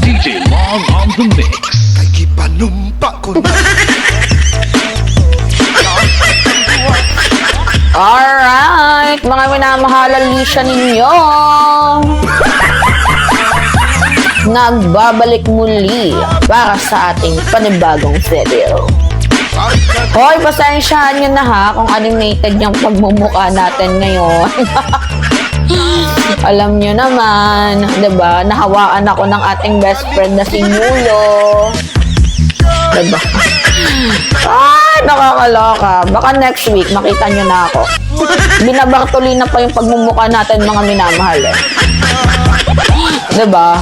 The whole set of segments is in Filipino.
DJ Long on the mix. Kay gipanumpa ko na. Alright, mga minamahalalisya ninyo. Nagbabalik muli para sa ating panibagong video. Hoy, pasensyahan nyo na ha kung animated yung pagmumukha natin ngayon. Alam nyo naman, diba? Nahawakan ako ng ating best friend na si Mulo. Diba? Ay, nakakaloka. Baka next week, makita nyo na ako. Binabartuli na pa yung pagmumukha natin, mga minamahal eh. Diba?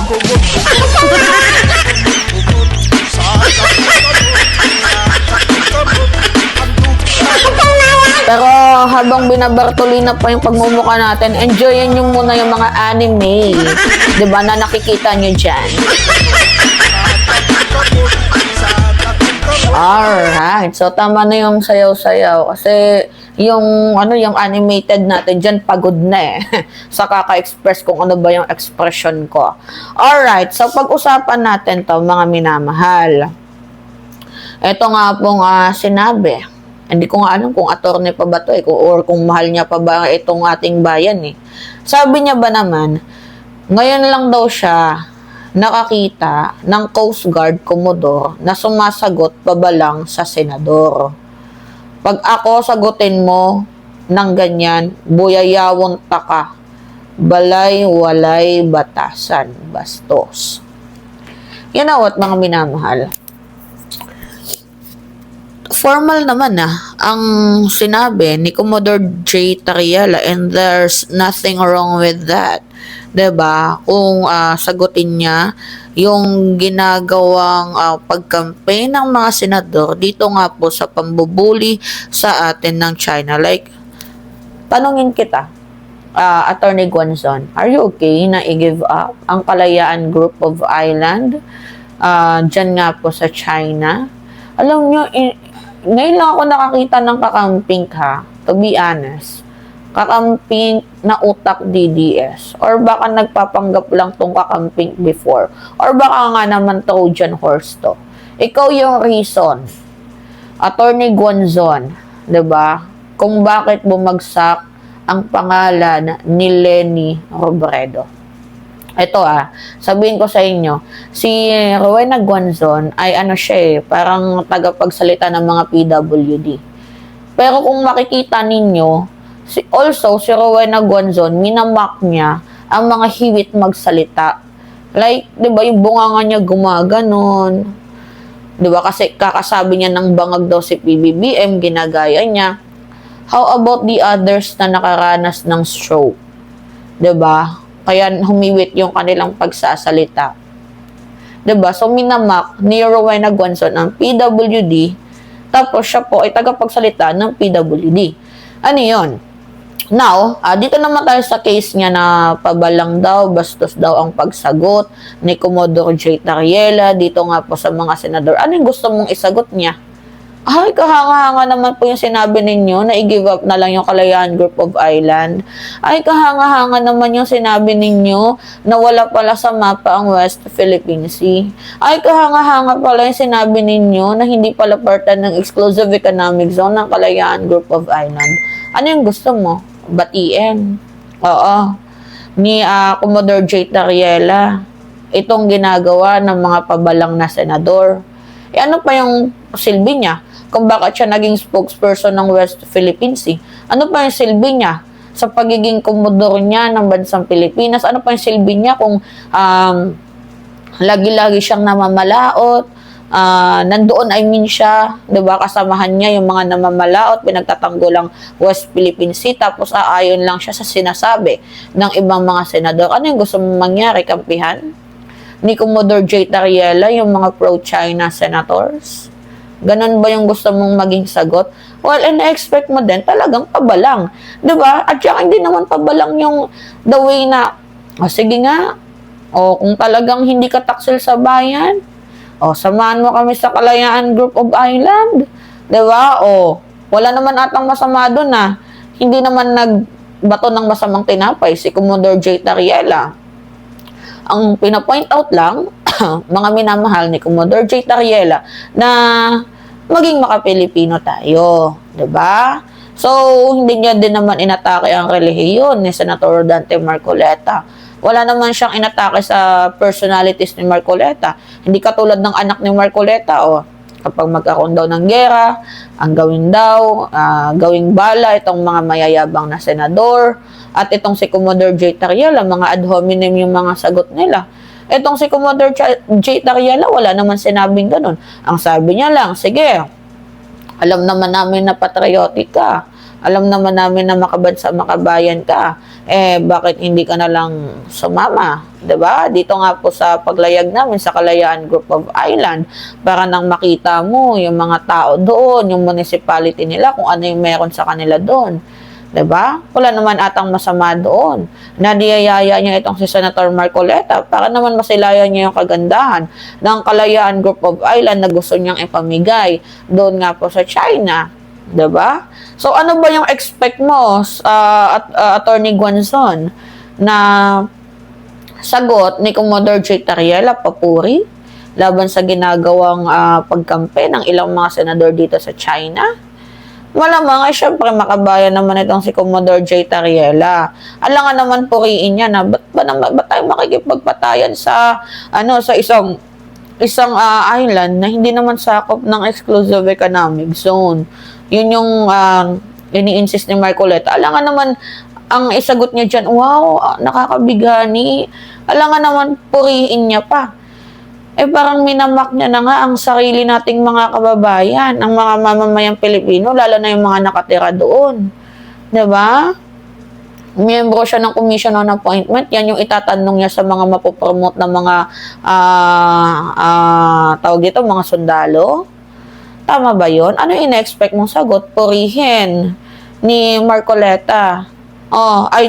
Pero habang binabartuli na pa yung pagmumukha natin, enjoyin nyo muna yung mga anime. Diba na nakikita nyo dyan? Alright. So, tama na yung sayaw-sayaw. Kasi, yung animated natin dyan, pagod na eh. Sa kaka-express kung ano ba yung expression ko. Alright. So, pag-usapan natin to mga minamahal. Ito nga pong sinabi. Hindi ko nga alam kung attorney pa ba to eh, or kung mahal niya pa ba itong ating bayan eh. Sabi niya ba naman, ngayon lang daw siya nakakita ng Coast Guard Commodore na sumasagot pa ba lang sa senador. Pag ako sagutin mo ng ganyan, buyayawon taka, balay walay batasan, bastos. You know what, mga minamahal? Formal naman ang sinabi ni Commodore J. Tariela, and there's nothing wrong with that. 'Di ba? Kung sagutin niya yung ginagawang pag-campaign ng mga senador dito nga po sa pambubuli sa atin ng China. Like, tanungin kita, Attorney Guanzon, are you okay na i-give up ang Kalayaan Group of Island dyan nga po sa China? Alam nyo, ngayon lang ako nakakita ng kakamping ha, to be honest. Kakamping na utak DDS. Or baka nagpapanggap lang tong kakamping before. Or baka nga naman Trojan horse to. Ikaw yung reason, Attorney Guanzon, 'di ba? Kung bakit bumagsak ang pangalan ni Leni Robredo. Ito sabihin ko sa inyo, si Rowena Guanzon ay siya parang tagapagsalita ng mga PWD. Pero kung makikita ninyo, si Rowena Guanzon, minamak niya ang mga hiwit magsalita. Like, di ba, yung bunganga niya gumaganon. Di ba, kasi kakasabi niya ng bangag daw si PBBM, ginagaya niya. How about the others na nakaranas ng stroke? Di ba? Kaya humiwit yung kanilang pagsasalita. 'Di ba? So minamak ni Rowena Guanzon ang PWD, tapos siya po ay tagapagsalita ng PWD. Ano 'yon? Now, dito naman tayo sa case niya na pabalang daw, bastos daw ang pagsagot ni Commodore J. Tariela dito nga po sa mga senador. Ano yung gusto mong isagot niya? Ay, kahanga-hanga naman po yung sinabi ninyo na i-give up na lang yung Kalayaan Group of Island. Ay, kahanga-hanga naman yung sinabi ninyo na wala pala sa mapa ang West Philippine Sea. Ay, kahanga-hanga pala yung sinabi ninyo na hindi pala parte ng Exclusive Economic Zone ng Kalayaan Group of Island. Ano yung gusto mo? Batiin. Oo. Ni Commodore J. Tariela, itong ginagawa ng mga pabalang na senador. Ano pa yung silbi niya? Kung bakit siya naging spokesperson ng West Philippine Sea? Ano pa yung silbi niya sa pagiging komodoro niya ng bansang Pilipinas? Ano pa yung silbi niya kung lagi-lagi siyang namamalaot? Nandoon, siya, diba, kasamahan niya yung mga namamalaot, pinagtatanggulang West Philippine Sea, tapos aayon lang siya sa sinasabi ng ibang mga senador. Ano yung gusto mong mangyari, kampihan? Ni Commodore J. Tariela, yung mga pro-China senators? Ganon ba yung gusto mong maging sagot? Well, and expect mo din talagang pabalang. Diba? At saka hindi naman pabalang yung the way na, sige nga, kung talagang hindi ka taksil sa bayan, samahan mo kami sa Kalayaan Group of Island. Diba? Wala naman atang masama doon Hindi naman nagbato ng masamang tinapay si Commodore J. Tariela. Ang pinapoint out lang, mga minamahal ni Commodore J. Tariela na maging maka-Pilipino tayo, 'di ba? So, hindi niya din naman inatake ang relihiyon ni Senator Dante Marcoleta. Wala naman siyang inatake sa personalities ni Marcoleta. Hindi katulad ng anak ni Marcoleta, kapag magkakaroon daw ng gera, ang gawin daw, gawing bala itong mga mayayabang na senador, at itong si Commodore J. Tariela, mga ad hominem yung mga sagot nila. Itong si Commodore J. Tariela, wala naman sinabing ganun. Ang sabi niya lang, sige, alam naman namin na patriotic ka. Alam naman namin na makabansa, makabayan ka. Bakit hindi ka na lang sumama? 'Di ba? Dito nga po sa paglayag namin sa Kalayaan Group of Island para nang makita mo yung mga tao doon, yung municipality nila, kung ano yung meron sa kanila doon. 'Di ba? Wala naman atang masama doon. Nadiyayaya niya itong si Senator Marcoleta para naman masilayan niya yung kagandahan ng Kalayaan Group of Island na gusto niyang ipamigay doon nga po sa China. 'Di ba? So ano ba yung expect mo Attorney Guanzon na sagot ni Commodore J. Tariela papuri laban sa ginagawang pagkampe ng ilang mga senador dito sa China? Malamang ay syempre makabayan naman itong si Commodore J. Tariela. Alangan naman puriin niya na ba't tayo makikipagpatayan sa isang island na hindi naman sakop ng exclusive economic zone. Yun yung ini-insist ni Marcoleta. Alangan naman ang isagot niya dyan, wow, nakakabigani. Alangan naman puriin niya pa. Parang minamak niya na nga ang sarili nating mga kababayan, ang mga mamamayang Pilipino, lalo na yung mga nakatira doon. 'Di ba? Miyembro siya ng Commission on Appointment, yan yung itatanong niya sa mga mapopromote na mga tawag dito, mga sundalo. Tama ba yun? Ano yung ina-expect mong sagot? Purihin ni Marcoleta.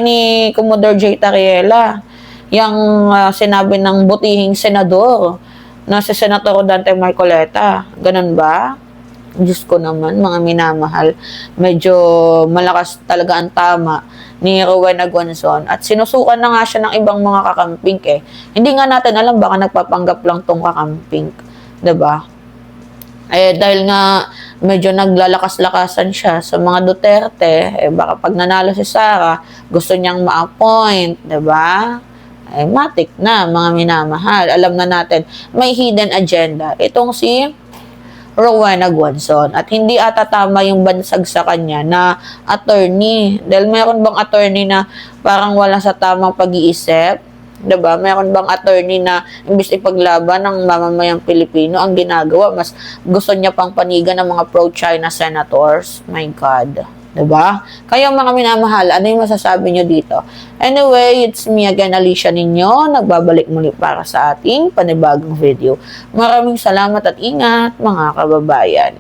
Ni Commodore J. Tariela. Yung sinabi ng butihing senador na si Senator Dante Marcoleta. Ganun ba? Diyos ko naman, mga minamahal. Medyo malakas talaga ang tama ni Rowena Guanzon. At sinusukan na nga siya ng ibang mga kakamping Hindi nga natin alam, baka nagpapanggap lang tong kakamping. 'Di ba? Dahil nga medyo naglalakas-lakasan siya sa mga Duterte, baka pag nanalo si Sara, gusto niyang ma-appoint, 'di ba? Matik na, mga minamahal. Alam na natin, may hidden agenda. Itong si Rowena Guanzon. At hindi ata tama yung bansag sa kanya na attorney. Dahil meron bang attorney na parang wala sa tamang pag-iisip? Diba? Meron bang attorney na imbis ipaglaban ng mamamayang Pilipino, ang ginagawa, mas gusto niya pang panigan ng mga pro-China senators? My God. Diba? Kayo mga minamahal, ano yung masasabi nyo dito? Anyway, it's me again, Alicia ninyo. Nagbabalik muli para sa ating panibagong video. Maraming salamat at ingat, mga kababayan.